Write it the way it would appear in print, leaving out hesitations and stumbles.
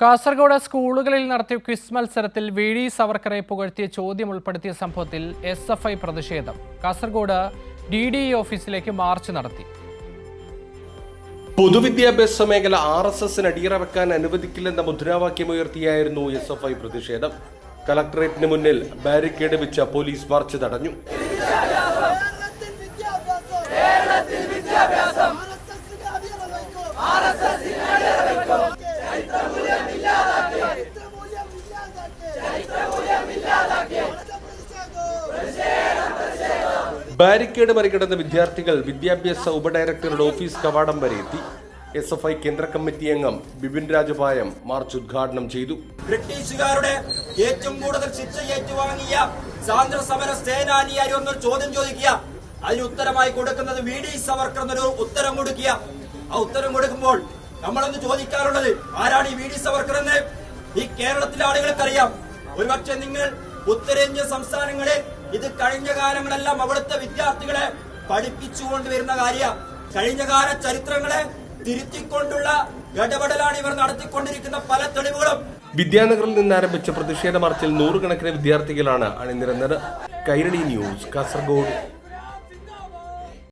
കാസർഗോഡ് സ്കൂളുകളിൽ നടത്തിയ ക്വിസ് മത്സരത്തിൽ വി.ഡി. സവർക്കറെ പുകഴ്ത്തിയ ചോദ്യം ഉൾപ്പെടുത്തിയ സംഭവത്തിൽ എസ്.എഫ്.ഐ. പ്രതിഷേധം. കാസർഗോഡ് DDE ഓഫീസിലേക്ക് മാർച്ച് നടത്തി. പൊതുവിദ്യാഭ്യാസ മേഖല RSSന് അടിയറവെക്കാൻ അനുവദിക്കില്ലെന്ന മുദ്രാവാക്യമുയർത്തിയായിരുന്നു എസ്.എഫ്.ഐ. പ്രതിഷേധം. കളക്ടറേറ്റിന് മുന്നിൽ ബാരിക്കേഡ് വെച്ച പോലീസ് മാർച്ച് തടഞ്ഞു. ബാരിക്കേഡ് മറികടന്ന വിദ്യാർത്ഥികൾ വിദ്യാഭ്യാസ ഉപഡയറക്ടറുടെ ഓഫീസ് കവാടം വരെ എത്തി. എസ്.എഫ്.ഐ. കേന്ദ്ര കമ്മിറ്റി അംഗം ബിപിൻ രാജപായം മാർച്ച് ഉദ്ഘാടനം ചെയ്തു. ബ്രിട്ടീഷുകാരുടെ ഏറ്റവും കൂടുതൽ ശിക്ഷ ഏറ്റുവാങ്ങിയ സ്വാതന്ത്ര്യ സമര സേനാനിയായി ഒന്നൊരു ചോദ്യം ചോദിക്കുക, അതിന് ഉത്തരമായി കൊടുക്കുന്നത് വി.ഡി. സവർക്കർ എന്നൊരു ഉത്തരം കൊടുക്കുക. ആ ഉത്തരം കൊടുക്കുമ്പോൾ നമ്മളൊന്ന് ചോദിക്കാറുള്ളത്, ആരാണ് ഈ വി.ഡി. സവർക്കർ എന്ന് ഈ കേരളത്തിലെ ആളുകൾക്കറിയാം. ഒരുപക്ഷെ നിങ്ങൾ ഉത്തരേന്ത്യൻ സംസ്ഥാനങ്ങളിൽ ഇത് കഴിഞ്ഞ കാലങ്ങളെല്ലാം അവിടുത്തെ വിദ്യാർത്ഥികളെ പഠിപ്പിച്ചുകൊണ്ടുവരുന്ന കാര്യ. കഴിഞ്ഞകാല ചരിത്രങ്ങളെ തിരുത്തിക്കൊണ്ടുള്ള ഇടപെടലാണ് ഇവർ നടത്തിക്കൊണ്ടിരിക്കുന്ന പല തെളിവുകളും. വിദ്യാനഗറിൽ നിന്ന് ആരംഭിച്ച പ്രതിഷേധ മാർച്ചിൽ നൂറുകണക്കിന് വിദ്യാർത്ഥികളാണ് അണിനിരന്നത്. കൈരളി ന്യൂസ്, കാസർഗോഡ്.